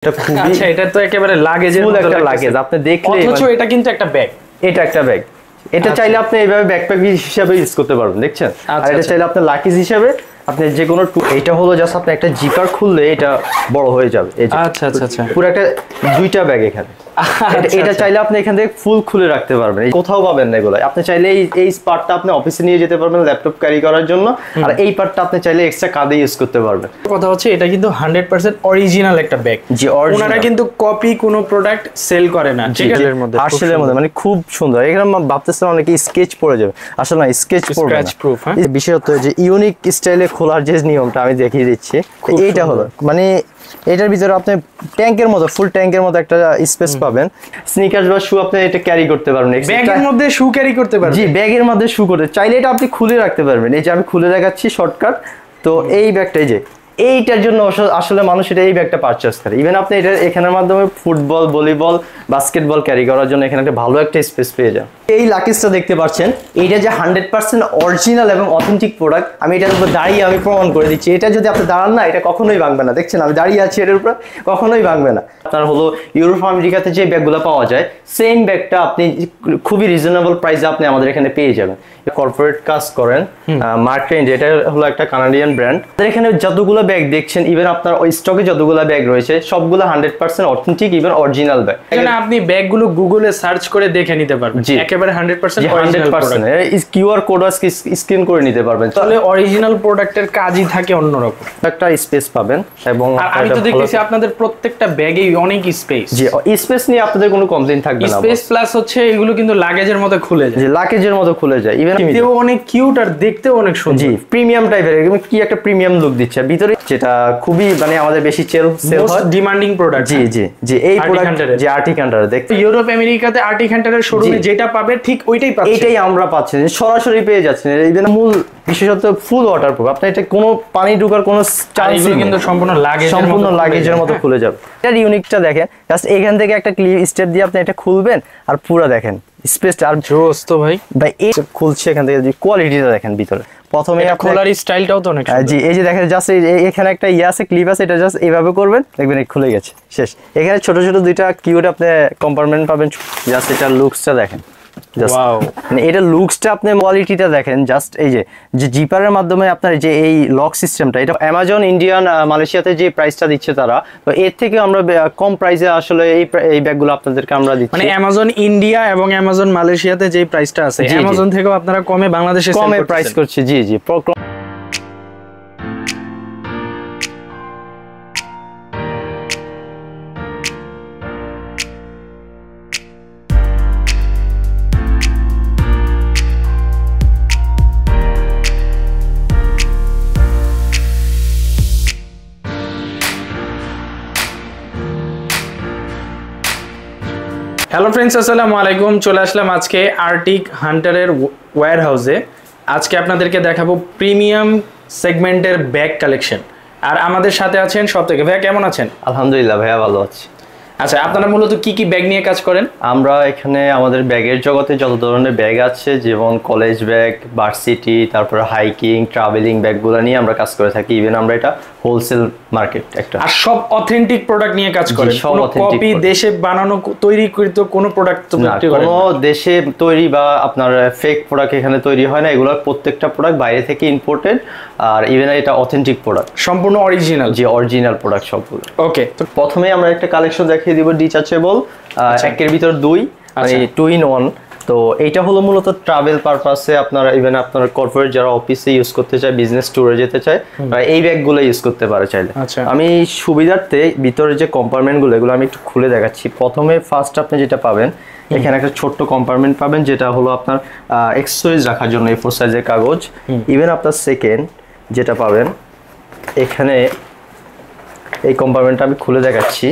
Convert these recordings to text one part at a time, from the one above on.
এটা খুবই আচ্ছা, এটা তো একেবারে লাগেজের মতো একটা লাগেজ আপনি দেখলে অথচ এটা কিন্তু একটা ব্যাগ। এটা একটা ব্যাগ, এটা চাইলে আপনি এইভাবে ব্যাকপ্যাক হিসেবে ইউজ করতে পারবেন, দেখছেন? আর এটা চাইলে আপনি লাকিজ হিসেবে আপনি যে কোনো এটা হলো জাস্ট আপনি একটা জিপার খুললে এটা বড় হয়ে যাবে। এই যে আচ্ছা আচ্ছা আচ্ছা, পুরো একটা দুইটা ব্যাগ এখানে। এটা চাইলে আপনি এখান থেকে ফুল খুলে রাখতে পারবেন, কোথাও পাবেন না এগুলো। আপনি চাইলে এই পার্টটা আপনি অফিসে নিয়ে যেতে পারবেন ল্যাপটপ ক্যারি করার জন্য, আর এই পার্টটা আপনি চাইলে এক্সট্রা কাঁধে ইউজ করতে পারবেন। কথা হচ্ছে এটা কিন্তু 100% অরিজিনাল একটা ব্যাগ। জি, ওনারা কিন্তু কপি কোনো প্রোডাক্ট সেল করে না। আর্টিকেলের মধ্যে, আর্টিকেলের মধ্যে মানে খুব সুন্দর। এখানে ভাবতেছেন অনেকে স্কেচ পড়ে যাবে, আসলে না, স্কেচ পড়বে না। বিশেষত যে ইউনিক স্টাইলে খোলার যে নিয়মটা আমি দেখিয়ে দিচ্ছি, এইটা হলো মানে এটার ভিতরে আপনি ট্যাঙ্কের মতো, ফুল ট্যাঙ্কের মতো একটা স্পেস পাবেন। স্নিকার্স বা শু আপনি এটা ক্যারি করতে পারবেন, ব্যাগের মধ্যে শু ক্যারি করতে পারবেন। জি, ব্যাগের মধ্যে শু করতে চাইলে এটা আপনি খুলে রাখতে পারবেন। এই যে আমি খুলে দেখাচ্ছি শর্টকাট। তো এই ব্যাগটাই যে এইটার জন্য আসলে মানুষ এটা এই ব্যাগটা পারচেজ করে। ইভেন আপনি এটা এখানের মাধ্যমে ফুটবল, ভলিবল, বাস্কেটবল ক্যারি করার জন্য এখানে একটা ভালো একটা স্পেস পেয়ে যান। এই লাকিজটা দেখতে পাচ্ছেন, এইটা যে 100% অরিজিনাল এবং অথেন্টিক প্রোডাক্ট। আমি এটার উপর দাঁড়িয়ে আমি প্রমাণ করে দিচ্ছি। এটা যদি আপনি দাঁড়ান না, এটা কখনোই ভাঙবে না। দেখছেন আমি দাঁড়িয়ে আছি এটার উপর, কখনোই ভাঙবে না। আপনার হলো ইউরোপ আমেরিকাতে যে ব্যাগগুলো পাওয়া যায়, সেম ব্যাগটা আপনি খুবই রিজনেবল প্রাইসে আপনি আমাদের এখানে পেয়ে যাবেন। কর্পোরেট কাজ করেন, মার্ক ট্রেন, এটা হলো একটা কানাডিয়ান ব্র্যান্ড। এখানে যতগুলো ব্যাগ দেখছেন, ইভেন আপনার ওই স্টকে যতগুলো ব্যাগ রয়েছে সবগুলো 100% অথেন্টিক, ইভেন অরিজিনাল ব্যাগ। এখানে আপনি ব্যাগগুলো গুগলে সার্চ করে দেখে নিতে পারবেন। একেবারে 100% original product. QR code scan করে নিতে পারবেন। তাহলে অরিজিনাল প্রোডাক্টের কাজই থাকে অন্যরকম। একটা স্পেস পাবেন। এবং আমি তো দেখতেছি আপনাদের প্রত্যেকটা ব্যাগেই অনেক স্পেস। জি, স্পেস নিয়ে আপনাদের কোনো কমপ্লেইন থাকবে না। স্পেস প্লাস হচ্ছে এগুলো কিন্তু লাগেজের মতো খুলে যায়। জি, লাগেজের মতো খুলে যায়। ইভেন দেখতেও অনেক কিউট আর দেখতেও অনেক সুন্দর। জি, প্রিমিয়াম টাইপের, কি একটা প্রিমিয়াম লুক দিচ্ছে ভিতরে, যেটা খুবই মানে আমাদের বেশি সেল হয়, ডিমান্ডিং প্রোডাক্ট। জি জি জি, এই প্রোডাক্ট যে আর্টিক হান্টার দেখতে ইউরোপ আমেরিকাতে আর্টিক হান্টারের শোরুমে যেটা পাবে ঠিক ওইটাই পাচ্ছেন। এটাই আমরা পাচ্ছি, সরাসরি পেয়ে যাচ্ছেন। ইভেন মূল বিশেষত ফুল ওয়াটারপ্রুফ, আপনি এটা কোনো পানি ঢোকার কোনো চান্স নেই, কিন্তু সম্পূর্ণ লাগেজের মতো খুলে যাবে। এটার ইউনিকটা দেখেন, জাস্ট এখান থেকে একটা ক্লিপ স্টেপ দিয়ে আপনি এটা খুলবেন, আর পুরো দেখেন স্পেসটা আর জোস। তো ভাই এই খুলছে এখান থেকে, যে কোয়ালিটিটা দেখেন ভিতরে। প্রথমে খোলার স্টাইলটাও তো অনেক সুন্দর। জি, এই যে দেখেন জাস্ট এখানে একটা আছে, ক্লিপ আছে, এটা জাস্ট এইভাবে করবেন, দেখবেন খুলে গেছে, শেষ। এখানে ছোট ছোট দুইটা কিউট আপনি কম্পার্টমেন্ট পাবেন। জাস্ট এটা লুকসটা দেখেন, মানে এটা লুকসটা আপনি কোয়ালিটিটা দেখেন। জাস্ট এই যে জিপারের মাধ্যমে আপনার যে এই লক সিস্টেমটা, এটা অ্যামাজন ইন্ডিয়ান মালয়েশিয়াতে যে প্রাইসটা দিচ্ছে তারা, তো এর থেকে আমরা কম প্রাইসে আসলে এই ব্যাগগুলো আপনাদেরকে আমরা দিচ্ছি। মানে অ্যামাজন ইন্ডিয়া এবং অ্যামাজন মালয়েশিয়াতে যে প্রাইসটা আছে, অ্যামাজন থেকেও আপনারা কমে বাংলাদেশে কমে প্রাইস করছে। জি জি। হ্যালো ফ্রেন্ডস, আসসালামু আলাইকুম। চলে আসলাম আজকে আর্টিক হান্টারের ওয়্যার হাউসে। আজকে আপনাদেরকে দেখাবো প্রিমিয়াম সেগমেন্টের ব্যাগ কালেকশন। আর আমাদের সাথে আছেন সবথেকে। ভাইয়া কেমন আছেন? আলহামদুলিল্লাহ ভাইয়া, ভালো আছি। আচ্ছা, আপনারা মূলত কি কি ব্যাগ নিয়ে কাজ করেন? আমরা এখানে আমাদের ব্যাগের জগতে যত ধরনের ব্যাগ আছে, যেমন কলেজ ব্যাগ, ভার্সিটি, তারপরে হাইকিং, ট্রাভেলিং ব্যাগগুলো নিয়ে আমরা কাজ করে থাকি। ইভেন আমরা এটা হোলসেল মার্কেট একটা। আর সব অথেন্টিক প্রোডাক্ট নিয়ে কাজ করেন? কোনো কপি, দেশে বানানো তৈরিকৃত কোনো প্রোডাক্ট তো বিক্রি করেন না? কোনো দেশে তৈরি বা আপনার ফেক প্রোডাক্ট এখানে তৈরি হয় না। এগুলোর প্রত্যেকটা প্রোডাক্ট বাইরে থেকে ইম্পোর্টেড, আর ইভেন এটা অথেন্টিক প্রোডাক্ট, সম্পূর্ণ অরিজিনাল। জি, অরিজিনাল প্রোডাক্ট সবগুলো। ওকে, তো প্রথমে আমরা একটা কালেকশন দেখিয়ে দিব, ডিটাচেবল, একের ভিতর দুই, মানে 2 in 1। তো এইটা হলো মূলত ট্রাভেল পারপাসে, আপনারা ইভেন আপনার কর্পোরেট যারা অফিসে ইউজ করতে চায়, বিজনেস ট্যুরে যেতে চায়, এই ব্যাগগুলো ইউজ করতে পারে চাইলে। আমি সুবিধার্থে ভিতরে যে কম্পার্টমেন্টগুলো, এগুলো আমি একটু খুলে দেখাচ্ছি। প্রথমে ফার্স্ট আপনি যেটা পাবেন, এখানে একটা ছোট্ট কম্পার্টমেন্ট পাবেন, যেটা হলো আপনার এক্সেসরিজ রাখার জন্য A4 সাইজের কাগজ। ইভেন আপনার সেকেন্ড যেটা পাবেন, এখানে এই কম্পার্টমেন্টটা আমি খুলে দেখাচ্ছি।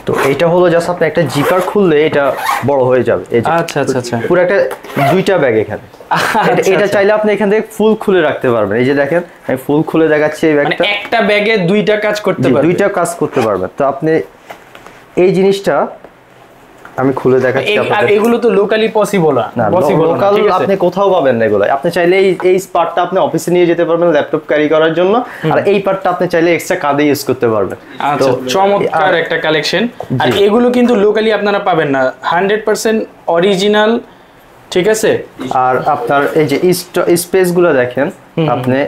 তো এটা হলো জাস্ট আপনি একটা জিপার খুললে এটা বড় হয়ে যাবে। আচ্ছা আচ্ছা আচ্ছা, পুরো একটা দুইটা ব্যাগ এখানে। এটা চাইলে আপনি এখান থেকে ফুল খুলে রাখতে পারবেন। এই যে দেখেন, আমি ফুল খুলে দেখাচ্ছি। এই ব্যাগটা একটা ব্যাগে দুইটা কাজ করতে পারবেন, দুইটা কাজ করতে পারবেন। তো আপনি এই জিনিসটা আমি খুলে দেখাচ্ছি আর আপনাদের। এগুলো তো লোকালি পসিবল না, না, লোকাল ঠিক আছে? আপনি কোথাও পাবেন না এগুলো। আপনি চাইলে এই পার্টটা আপনি অফিসে নিয়ে যেতে পারবেন ল্যাপটপ ক্যারি করার জন্য, আর এই পার্টটা আপনি চাইলে এক্সট্রা কাঁধে ইউজ করতে পারবেন। আচ্ছা, চমৎকার একটা কালেকশন। আর এগুলো কিন্তু লোকালি আপনারা পাবেন না, 100% অরিজিনাল, ঠিক আছে? আর আপনার এই যে স্পেস গুলো দেখেন আপনি,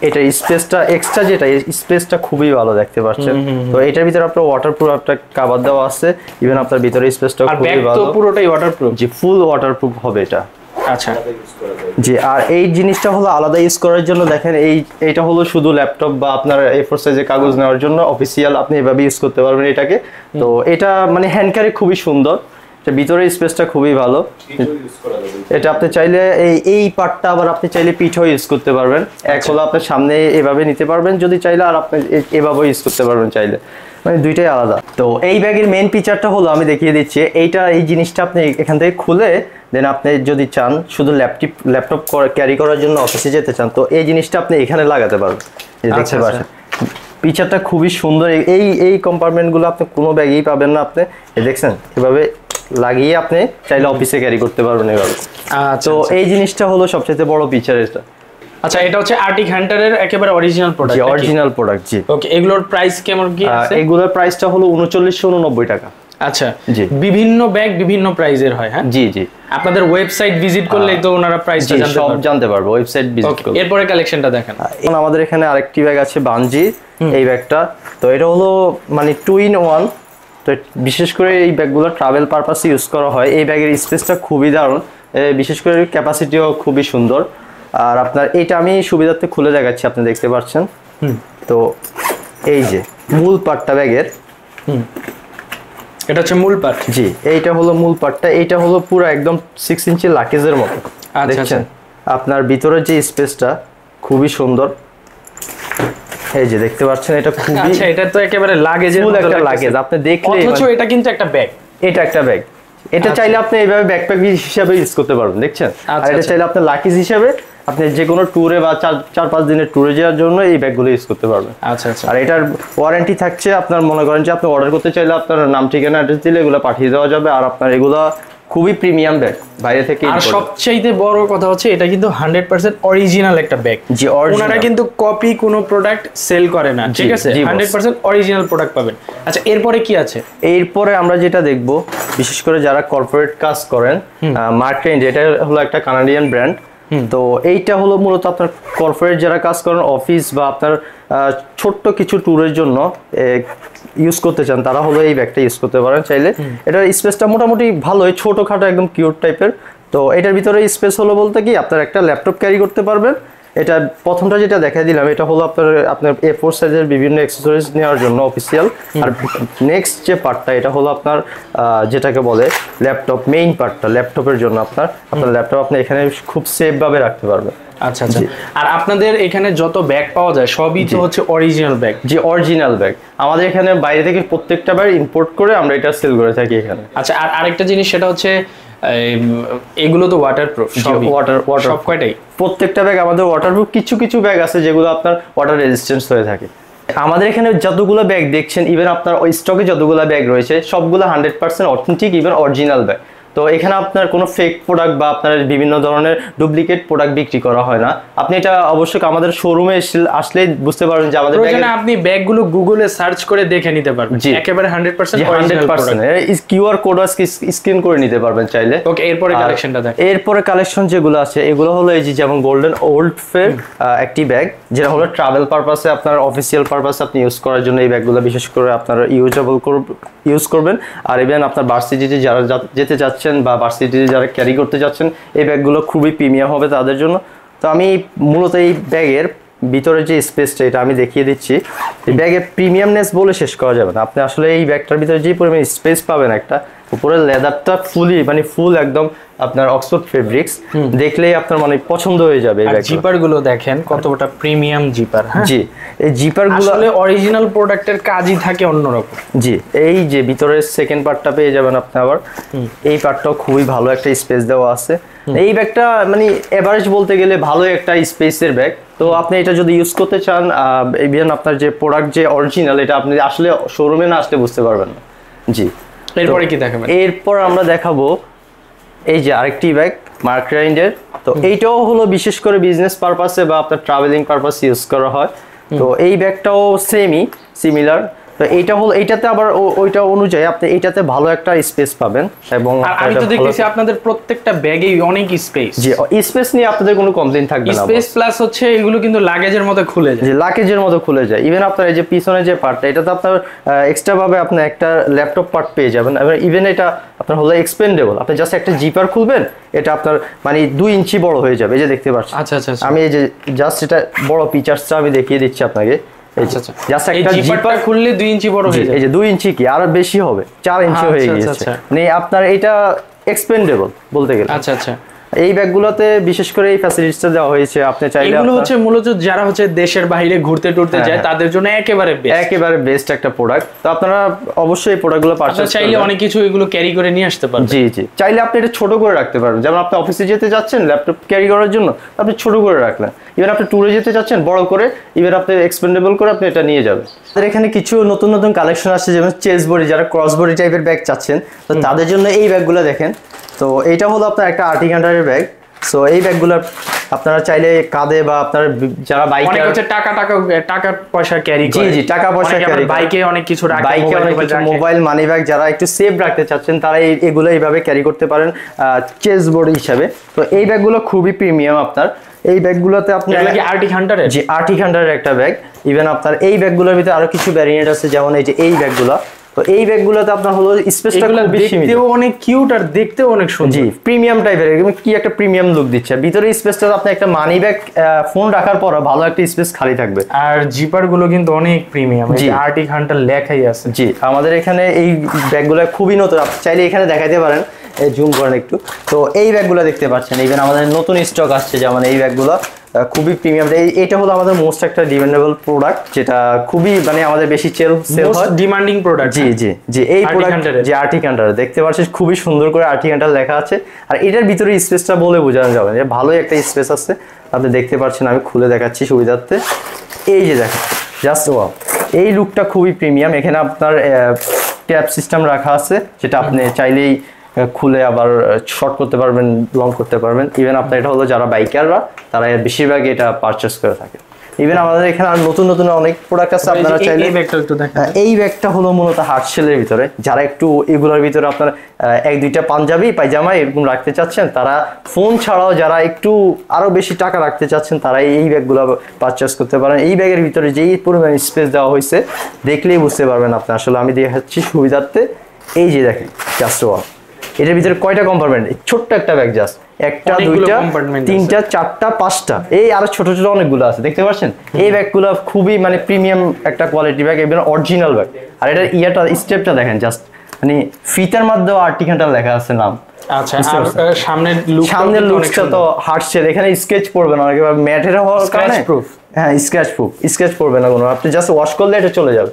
এটা স্পেসটা এক্সট্রা, যেটা স্পেসটা খুবই ভালো দেখতে পাচ্ছেন। তো এটার ভিতরে আপনার ওয়াটারপ্রুফ একটা কভার দেওয়া আছে, ইভেন আপনার ভিতরে স্পেসটা আর খুবই ব্যাগ তো ভালো, পুরোটাই ওয়াটারপ্রুফ। জি ফুল ওয়াটারপ্রুফ হবে এটা। আচ্ছা, জি, আর এই জিনিসটা হলো আলাদা ইউজ করার জন্য। দেখেন এইটা হলো শুধু ল্যাপটপ বা আপনার A4 সাইজের কাগজ নেওয়ার জন্য অফিসিয়াল, আপনি এভাবে ইউজ করতে পারবেন এটাকে। তো এটা মানে হ্যান্ড ক্যারি খুবই সুন্দর, ভিতরে স্পেসটা খুবই ভালো। এটা আপনি চাইলে এই পার্টটা আবার আপনি চাইলে পিঠও ইউজ করতে পারবেন। এক হলো আপনার সামনে এভাবে নিতে পারবেন যদি চাইলে, আর আপনি এভাবে ইউজ করতে পারবেন চাইলে, মানে দুইটাই আলাদা। তো এই ব্যাগের মেইন ফিচারটা হলো আমি দেখিয়ে দিচ্ছি, এই জিনিসটা আপনি এখান থেকে খুলে দেন আপনি যদি চান শুধু ল্যাপটপ ক্যারি করার জন্য অফিসে যেতে চান, তো এই জিনিসটা আপনি এখানে লাগাতে পারবেন। দেখতে পাচ্ছেন ফিচারটা খুবই সুন্দর। এই কম্পার্টমেন্টগুলো আপনি কোনো ব্যাগেই পাবেন না। আপনি দেখছেন এভাবে লাগিয়ে আপনি চাইলে অফিসে ক্যারি করতে পারবেন এভাবে। আচ্ছা, তো এই জিনিসটা হলো সবচেয়ে বড় ফিচার এটা। আচ্ছা, এটা হচ্ছে আর্টিক হান্টারের একেবারে অরিজিনাল প্রোডাক্ট। জি, অরিজিনাল প্রোডাক্ট। জি, ওকে, এগুলোর প্রাইস কেমন কি আছে? এগুলোর প্রাইসটা হলো 3990 টাকা। আচ্ছা, জি, বিভিন্ন ব্যাগ বিভিন্ন প্রাইজের হয়। হ্যাঁ, জি জি, আপনাদের ওয়েবসাইট ভিজিট করলেই তো ওনারা প্রাইসটা জানতে পারবো, ওয়েবসাইট ভিজিট করলে। এরপরে কালেকশনটা দেখেন। এখন আমাদের এখানে আরেকটি ব্যাগ আছে বানজি, এই ব্যাগটা। তো এটা হলো মানে 2-in-1। তো বিশেষ করে এই ব্যাগগুলো ট্রাভেল পারপাসে ইউজ করা হয়। এই ব্যাগের স্পেসটা খুবই দারুণ, বিশেষ করে ক্যাপাসিটিও খুবই সুন্দর। আর আপনার এটা আমি সুবিধার্থে খুলে দেখাচ্ছি, আপনি দেখতে পাচ্ছেন। তো এই যে মূল পার্টটা ব্যাগের, এটা হচ্ছে মূল পার্ট। জি, এইটা হলো মূল পার্টটা। এইটা হলো পুরো একদম 6 ইঞ্চি লাকেজের মতো। দেখছেন আপনার ভিতরের যে স্পেসটা খুবই সুন্দর, এই যে দেখতে পাচ্ছেন, এটা খুবই, আচ্ছা, এটা তো একেবারে লাগেজের মতো একটা লাগেজ, আপনি দেখলে অথচ এটা কিন্তু একটা ব্যাগ। এটা একটা ব্যাগ। এটা চাইলে আপনি এইভাবে ব্যাকপ্যাক হিসেবে ইউজ করতে পারবেন, দেখছেন। আর এটা চাইলে আপনি লাকিজ হিসেবে আপনি যে কোনো ট্যুরে বা 4-5 দিনের ট্যুরে যাওয়ার জন্য এই ব্যাগগুলো ইউজ করতে পারবেন। আচ্ছা আচ্ছা। আর এটার ওয়ারেন্টি থাকছে, আপনার মনে করেন যে আপনি অর্ডার করতে চাইলে আপনার নাম ঠিকানা অ্যাড্রেস দিলে এগুলো পাঠিয়ে দেওয়া যাবে। আর আপনার এগুলো খুবই প্রিমিয়াম ব্যাগ, বাইরে থেকে। আর সবচেয়ে বড় কথা হচ্ছে এটা কিন্তু 100% অরিজিনাল একটা ব্যাগ। জি, ওনারা কিন্তু কপি কোনো প্রোডাক্ট সেল করে না, ঠিক আছে? 100% অরিজিনাল প্রোডাক্ট পাবেন। আচ্ছা, এরপরে কি আছে? এরপরে আমরা যেটা দেখব, বিশেষ করে যারা কর্পোরেট কাজ করেন, মার্ক রেঞ্জ, এটা হলো একটা কানাডিয়ান ব্র্যান্ড। তো এইটা হলো মূলত আপনার কর্পোরেট যারা কাজ করেন, অফিস বা আপনার ছোট্ট কিছু ট্যুরের জন্য ইউজ করতে চান, তারা হলো এই ব্যাগটা ইউজ করতে পারেন চাইলে। এটার স্পেসটা মোটামুটি ভালোই, ছোটোখাটো একদম কিউট টাইপের। তো এটার ভিতরে স্পেস হলো বলতে কি আপনার একটা ল্যাপটপ ক্যারি করতে পারবেন। এটা প্রথমটা যেটা দেখাই দিলাম, এটা হলো আপনার A4 সাইজের বিভিন্ন অ্যাক্সেসরিজ নেওয়ার জন্য অফিসিয়াল। আর নেক্সট যে পার্টটা, এটা হলো আপনার যেটাকে বলে ল্যাপটপ, মেইন পার্টটা ল্যাপটপের জন্য। আপনার ল্যাপটপ আপনি এখানে খুব সেফ ভাবে রাখতে পারবেন। আচ্ছা আচ্ছা। আর আপনাদের এখানে যত ব্যাগ পাওয়া যায় সবই তো হচ্ছে অরিজিনাল ব্যাগ? জি, অরিজিনাল ব্যাগ। আমাদের এখানে বাইরে থেকে প্রত্যেকটা ব্যাগ ইম্পোর্ট করে আমরা এটা সেল করে থাকি এখানে। আচ্ছা, আর আরেকটা জিনিস, সেটা হচ্ছে এগুলো তো ওয়াটারপ্রুফ, ওয়াটার সব কয়টাই? প্রত্যেকটা ব্যাগ আমাদের ওয়াটারপ্রুফ। কিছু কিছু ব্যাগ আছে যেগুলো আপনার ওয়াটার রেজিস্ট্যান্স হয়ে থাকে। আমাদের এখানে যতগুলো ব্যাগ দেখছেন, ইভেন আপনার ওই স্টকে যতগুলো ব্যাগ রয়েছে সবগুলো 100% অথেন্টিক, ইভেন অরিজিনাল ব্যাগ। তো এখানে আপনার কোনো ফেক প্রোডাক্ট বা আপনার বিভিন্ন ধরনের ডুপ্লিকেট প্রোডাক্ট বিক্রি করা হয় না। আপনি এটা অবশ্যই আমাদের শোরুমে আসলেই বুঝতে পারবেন যে আমাদের ব্যাগে আপনি ব্যাগগুলো গুগলে সার্চ করে দেখে নিতে পারবেন। একেবারে 100% original product. QR code scan করে নিতে পারবেন চাইলে। ওকে, এরপরে কালেকশনটা দেখেন। এরপরে কালেকশন যেগুলো আছে এগুলো হলো এই যে যেমন গোল্ডেন ওল্ড ফেয়ার একটি ব্যাগ, যেটা হলো ট্রাভেল পারপাসে, আপনার অফিসিয়াল পারপাসে আপনি ইউজ করার জন্য এই ব্যাগগুলো বিশেষ করে আপনার ইউজ করবেন। আর ইভেন আপনার ভার্সিটিতে যারা যেতে চাচ্ছেন বা ভার্সিটিতে যারা ক্যারি করতে যাচ্ছেন, এই ব্যাগগুলো খুবই প্রিমিয়াম হবে তাদের জন্য। তো আমি মূলত এই ব্যাগের ভিতরে যে স্পেসটা এটা আমি দেখিয়ে দিচ্ছি। এই ব্যাগের প্রিমিয়ামনেস বলে শেষ করা যাবে না। আপনি আসলে এই ব্যাগটার ভিতরে যে পরিমাণ স্পেস পাবেন, একটা উপরে লেদারটা ফুল একদম আপনার অক্সফোর্ড ফেব্রিক্স, দেখলেই আপনার মানে পছন্দ হয়ে যাবে। এই ব্যাগগুলো, জিপার গুলো দেখেন কতটা প্রিমিয়াম জিপার। জি, এই জিপার গুলো আসলে অরিজিনাল প্রোডাক্টের কাজই থাকে অন্যরকম। জি, এই যে ভিতরের সেকেন্ড পার্টটা পেয়ে যাবেন আপনি আবার। এই পার্টটাও খুবই ভালো একটা স্পেস দেওয়া আছে। এই ব্যাগটা মানে এভারেজ বলতে গেলে ভালো একটা স্পেসের ব্যাগ। তো আপনি এটা যদি ইউজ করতে চান, ইভেন আপনার যে প্রোডাক্ট যে অরিজিনাল, এটা আপনি আসলে শোরুমে না আসলে বুঝতে পারবেন না। জি, এরপরে কি দেখাবেন? এরপর আমরা দেখাবো এই যে আরেকটি ব্যাগ মার্ক রাইন্ডের। তো এইটাও হলো বিশেষ করে বিজনেস পারপাসে বা আপনার ট্রাভেলিং পারপাস ইউজ করা হয়। তো এই ব্যাগটাও সিমিলার। তো এইটা হলো এইটাতে আবার ওইটা অনুযায়ী আপনি এইটাতে ভালো একটা স্পেস পাবেন এবং আমি তো দেখতেছি আপনাদের প্রত্যেকটা ব্যাগেই অনেক স্পেস। জি, স্পেস নিয়ে আপনাদের কোনো কমপ্লেইন থাকবে না। স্পেস প্লাস হচ্ছে এগুলো কিন্তু লাগেজের মতো খুলে যায়। জি, লাগেজের মতো খুলে যায়। ইভেন আপনার এই যে পিছনে যে পার্টটা, এটা তো আপনার এক্সট্রা ভাবে আপনি একটা ল্যাপটপ পার্ট পেয়ে যাবেন। এবং ইভেন এটা আপনার হলো এক্সপেন্ডেবল। আপনি জাস্ট একটা জিপার খুলবেন, এটা আপনার মানে 2 ইঞ্চি বড় হয়ে যাবে। এই যে দেখতে পাচ্ছেন। আচ্ছা আচ্ছা। আমি এই যে জাস্ট এটা বড় ফিচারসটা আমি দেখিয়ে দিচ্ছি আপনাকে। আচ্ছা আচ্ছা, জাস্ট একটা জিপারটা খুললে 2 ইঞ্চি বড় হয়ে যায়। এই যে 2 ইঞ্চি কি আর বেশি হবে, 4 ইঞ্চি হয়ে গিয়েছে। মানে আপনার এটা এক্সপেন্ডেবল বলতে গেলে। আচ্ছা আচ্ছা। এই ব্যাগগুলোতে বিশেষ করে এই ফ্যাসিলিটিসটা দেওয়া হয়েছে। আপনি চাইলে এগুলো হচ্ছে মূলত যারা হচ্ছে দেশের বাইরে ঘুরতে টুরতে যায় তাদের জন্য একেবারে বেস্ট একটা প্রোডাক্ট। তো আপনারা অবশ্যই এই প্রোডাক্টগুলো পারচেজ করবেন। চাইলে অনেক কিছু এগুলো ক্যারি করে নিয়ে আসতে পারবেন। জি জি, চাইলে আপনি এটা ছোট করে রাখতে পারবেন। যেমন আপনি অফিসে যেতে যাচ্ছেন ল্যাপটপ ক্যারি করার জন্য, আপনি ছোট করে রাখলেন। ইভেন আপনি ট্যুরে যেতে যাচ্ছেন বড় করে, ইভেন আপনি এক্সপেন্ডেবল করে আপনি এটা নিয়ে যাবেন। আমাদের এখানে কিছু নতুন নতুন কালেকশন আসছে, যেমন চেস বডি, যারা ক্রস বডি টাইপের ব্যাগ চাচ্ছেন তো তাদের জন্য এই ব্যাগগুলো দেখেন। তো এইটা হলো আপনার একটা আর্টিক হান্টারের ব্যাগ। সো এই ব্যাগগুলো আপনারা চাইলে কাঁধে বা আপনার যারা বাইকে হচ্ছে টাকা পয়সা ক্যারি করে। জি জি, টাকা পয়সা ক্যারি, বাইকে অনেক কিছু রাখে, বাইকে অনেক কিছু মোবাইল মানি ব্যাগ যারা একটু সেফ রাখতে চাচ্ছেন তারা এগুলো এইভাবে ক্যারি করতে পারেন চেস বোর্ড হিসাবে। তো এই ব্যাগগুলো খুবই প্রিমিয়াম। আপনার এই ব্যাগগুলোতে আপনি আর্টিক হান্টারের, জি আর্টিক হান্টারের একটা ব্যাগ। ইভেন আপনার এই ব্যাগগুলোর ভিতরে আরো কিছু ভ্যারিয়েন্ট আছে, যেমন এই যে এই ব্যাগগুলো। তো এই ব্যাগগুলোতে আপনার হলো স্পেসটা খুবই সীমিত, দেখতেও অনেক কিউট আর দেখতেও অনেক সুন্দর। জি, প্রিমিয়াম টাইপের, একদম কি একটা প্রিমিয়াম লুক দিচ্ছে। ভিতরে স্পেসটা আপনি একটা মানি ব্যাগ ফোন রাখার পর ভালো একটা স্পেস খালি থাকবে। আর জিপার গুলো কিন্তু অনেক প্রিমিয়াম, এই আর্টিক হান্টার লেখাই আছে। জি, আমাদের এখানে এই ব্যাগগুলো খুবই নতুন, আপনি চাইলে এখানে দেখাতে পারেন, জুম করেন একটু। তো এই ব্যাগগুলো দেখতে পাচ্ছেন, ইভেন আমাদের নতুন স্টক আসছে, যেমন এই ব্যাগগুলো খুবই প্রিমিয়াম। এটা হলো আমাদের মোস্ট একটা ডিমান্ডেবল প্রোডাক্ট, যেটা খুবই মানে আমাদের বেশি সেল হয়, ডিমান্ডিং প্রোডাক্ট। জি জি জি, এই প্রোডাক্ট যে আর্টিক হান্টার দেখতে পাচ্ছেন, খুবই সুন্দর করে আর্টিক হান্টার লেখা আছে। আর এটার ভিতরে স্পেসটা বলে বোঝানো যাবে না, ভালোই একটা স্পেস আছে। আপনি দেখতে পাচ্ছেন, আমি খুলে দেখাচ্ছি সুবিধার্থে। এই যে দেখেন, জাস্ট ওয়াও, এই লুকটা খুবই প্রিমিয়াম। এখানে আপনার ট্যাপ সিস্টেম রাখা আছে, যেটা আপনি চাইলেই খুলে আবার শর্ট করতে পারবেন, লং করতে পারবেন। ইভেন আপনার এটা হলো যারা বাইকাররা তারা বেশিরভাগ এটা পারচেস করে থাকে। ইভেন আমাদের এখানে আর নতুন নতুন অনেক প্রোডাক্ট আছে, আপনারা চাইলে এই ব্যাগটা একটু দেখেন। এই ব্যাগটা হলো মূলত হার্টশেলের ভিতরে, যারা একটু এগুলোর ভিতরে আপনার 1-2টা পাঞ্জাবি পায়জামা এরকম রাখতে চাচ্ছেন, তারা ফোন ছাড়াও যারা একটু আরো বেশি টাকা রাখতে চাচ্ছেন, তারা এই ব্যাগগুলো পারচেস করতে পারেন। এই ব্যাগের ভিতরে যেই পরিমাণ স্পেস দেওয়া হয়েছে দেখলেই বুঝতে পারবেন আপনি। আসলে আমি দেখাচ্ছি সুবিধার্থে। এই যে দেখেন, জাস্ট ওয়াও, এটার ভিতরে কয়টা কম্পার্টমেন্ট, ছোট্ট একটা ব্যাগ, জাস্ট 1টা 2টা 3টা 4টা 5টা, এই আরো ছোট ছোট অনেকগুলো আছে, দেখতে পাচ্ছেন। এই ব্যাগগুলো খুবই মানে প্রিমিয়াম একটা কোয়ালিটি ব্যাগ, এবং অরিজিনাল ব্যাগ। আর এটার স্টেপটা দেখেন, জাস্ট মানে ফিতার মাধ্যমে আর্টিক হান্টার লেখা আছে নাম। আচ্ছা, আর সামনের লুকটা তো হার্টশেল, এখানে স্কেচ পড়বে না, একেবারে ম্যাটের হওয়ার কারণে হ্যাঁ স্কেচ পড়বে না কোনো, আপনি জাস্ট ওয়াশ করলে এটা চলে যাবে।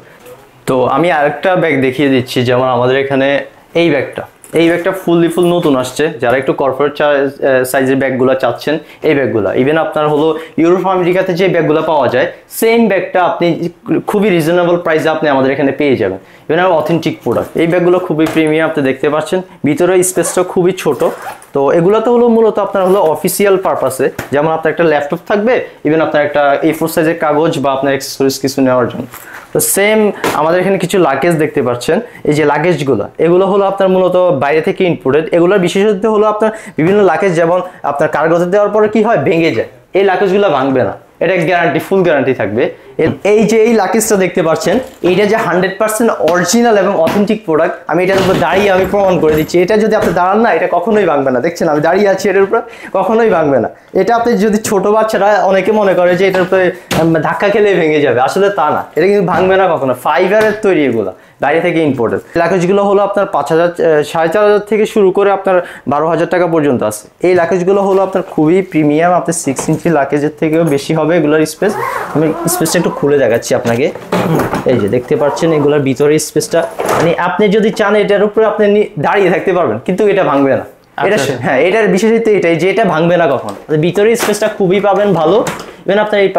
তো আমি আরেকটা ব্যাগ দেখিয়ে দিচ্ছি, যেমন আমাদের এখানে এই ব্যাগটা ফুল নতুন আসছে। যারা একটু কর্পোরেট সাইজের ব্যাগগুলো চাচ্ছেন, এই ব্যাগগুলো ইভেন আপনার হলো ইউরোপ আমেরিকাতে যে ব্যাগগুলো পাওয়া যায়, সেম ব্যাগটা আপনি খুবই রিজনেবল প্রাইসে আপনি আমাদের এখানে পেয়ে যাবেন। ইভেন আর অথেন্টিক প্রোডাক্ট, এই ব্যাগগুলো খুবই প্রিমিয়াম, আপনি দেখতে পাচ্ছেন। ভিতরে স্পেসটা খুবই ছোট। তো এগুলোতে হলো মূলত আপনার হলো অফিসিয়াল পারপাসে, যেমন আপনার একটা ল্যাপটপ থাকবে, ইভেন আপনার একটা A4 সাইজের কাগজ বা আপনার অ্যাক্সেসরিজ কিছু নেওয়ার জন্য। তো সেম আমাদের এখানে কিছু লাগেজ দেখতে পাচ্ছেন, এই যে লাগেজগুলো, এগুলো হলো আপনার মূলত বাইরে থেকে ইম্পোর্টেড। এগুলোর বিশেষত্ব হলো আপনার বিভিন্ন লাগেজ যেমন আপনার কার্গোতে দেওয়ার পরে কি হয়, ভেঙে যায়, এই লাগেজগুলো ভাঙবে না, এটা গ্যারান্টি, ফুল গ্যারান্টি থাকবে। এই যে এই লাগেজটা দেখতে পাচ্ছেন, এইটা যে 100% অরিজিনাল এবং অথেন্টিক প্রোডাক্ট। আমি এটার উপর দাঁড়িয়ে আমি প্রমাণ করে দিচ্ছি, এটা যদি আপনি দাঁড়ান না, এটা কখনোই ভাঙবে না। দেখছেন আমি দাঁড়িয়ে আছি এটার উপর, কখনোই ভাঙবে না। এটা আপনি যদি ছোট বাচ্চারা অনেকে মনে করে যে এটার উপরে ধাক্কা খেলে ভেঙে যাবে, আসলে তা না, এটা কিন্তু ভাঙবে না কখনো। ফাইবারের তৈরি এগুলো, বাইরে থেকে ইম্পোর্টেড। লাগেজগুলো হলো আপনার 5,000 4,500 থেকে শুরু করে আপনার 12,000 টাকা পর্যন্ত আছে। এই লাগেজগুলো হলো আপনার খুবই প্রিমিয়াম, আপনার 6 ইঞ্চি লাগেজের থেকেও বেশি হবে এগুলোর স্পেস। আমি স্পেসটা একটু খুলে দেখাচ্ছি আপনাকে। এই যে দেখতে পাচ্ছেন, এগুলোর ভিতরে স্পেসটা মানে আপনি যদি চান এটার উপরে আপনি দাঁড়িয়ে থাকতে পারবেন, কিন্তু এটা ভাঙবে না। এটা হ্যাঁ, এটার বিশেষত্ব এটাই যে এটা ভাঙবে না কখন। ভিতরে স্পেসটা খুবই পাবেন ভালো। ইভেন আপনার এই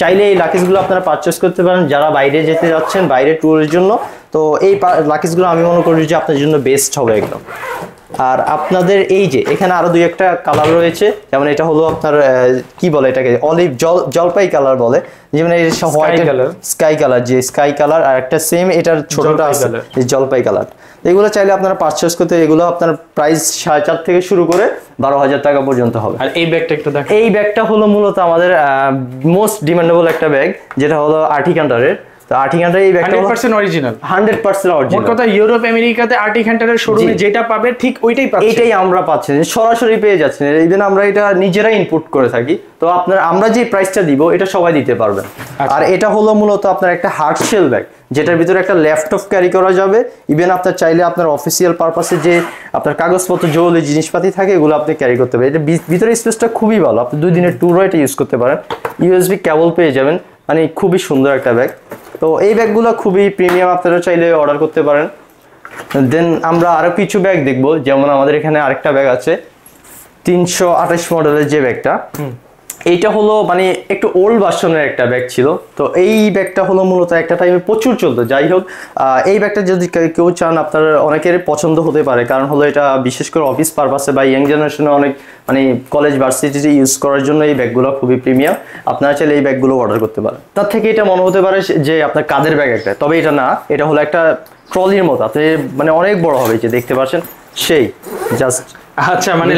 চাইলে এই লাগেজগুলো আপনারা পারচেস করতে পারেন, যারা বাইরে যেতে যাচ্ছেন, বাইরে ট্যুরের জন্য, তো এই লাকিজগুলো আমি মনে করি যে আপনার জন্য বেস্ট হবে একদম। আর আপনাদের এই যে এখানে আরো দুই একটা কালার রয়েছে, যেমন এটা হলো আপনার কি বলে এটাকে, অলিভ জলপাই কালার বলে, যেমন এই হোয়াইট কালার, স্কাই কালার, যে স্কাই কালার, আর একটা সেম এটার ছোটটা আছে জলপাই কালার। এগুলো চাইলে আপনারা পারচেজ করতে, এগুলো আপনার প্রাইস 4,500 থেকে শুরু করে 12,000 টাকা পর্যন্ত হবে। আর এই ব্যাগটা একটু দেখেন। এই ব্যাগটা হলো মূলত আমাদের মোস্ট ডিমান্ডেবল একটা ব্যাগ, যেটা হলো আর্টিক হান্টারের। তো আর্টিক হান্টার এই ব্যাগটা 100% অরিজিনাল, 100% অরিজিনাল। মোট কথা ইউরোপ আমেরিকাতে আর্টিক হান্টারের শোরুমে যেটা পাবে ঠিক ওইটাই পাচ্ছেন। এটাই আমরা পাচ্ছি, সরাসরি পেয়ে যাচ্ছেন। ইভেন আমরা এটা নিজেরাই ইনপুট করে থাকি। তো আপনার আমরা যে প্রাইসটা দিব এটা সবাই দিতে পারবেন। আর এটা হলো মূলত আপনার একটা হার্ড শেল ব্যাগ, যেটার ভিতরে একটা ল্যাপটপ ক্যারি করা যাবে। ইভেন আপনার চাইলে আপনার অফিসিয়াল পারপাসে যে আপনার কাগজপত্র জরুরি জিনিসপাতি থাকে এগুলো আপনি ক্যারি করতে পারেন। এটা ভিতরে স্পেসটা খুবই ভালো, আপনি 2 দিনের ট্যুরও এটা ইউজ করতে পারেন। ইউএসবি কেবল পেয়ে যাবেন, মানে খুবই সুন্দর একটা ব্যাগ। তো এই ব্যাগগুলো খুবই প্রিমিয়াম, আপনারা চাইলে অর্ডার করতে পারেন। দেন আমরা আরো কিছু ব্যাগ দেখব, যেমন আমাদের এখানে আরেকটা ব্যাগ আছে 328 মডেলের যে ব্যাগটা, এইটা হলো মানে একটু ওল্ড ভার্সনের একটা ব্যাগ ছিল। তো এই ব্যাগটা হলো মূলত একটা টাইমে প্রচুর চলতো। যাই হোক, এই ব্যাগটা যদি কেউ চান আপনার অনেকের পছন্দ হতে পারে, কারণ হলো এটা বিশেষ করে অফিস পারপাসে বা ইয়াং জেনারেশনে অনেক মানে কলেজ ভার্সিটিতে ইউজ করার জন্য এই ব্যাগগুলো খুবই প্রিমিয়াম। আপনারা চাইলে এই ব্যাগগুলো অর্ডার করতে পারেন। তার থেকে এটা মনে হতে পারে যে আপনার কাঁধের ব্যাগ একটা, তবে এটা না, এটা হলো একটা ট্রলির মতো, আপনি মানে অনেক বড় হবে, যে দেখতে পাচ্ছেন সেই জাস্ট আচ্ছা, মানে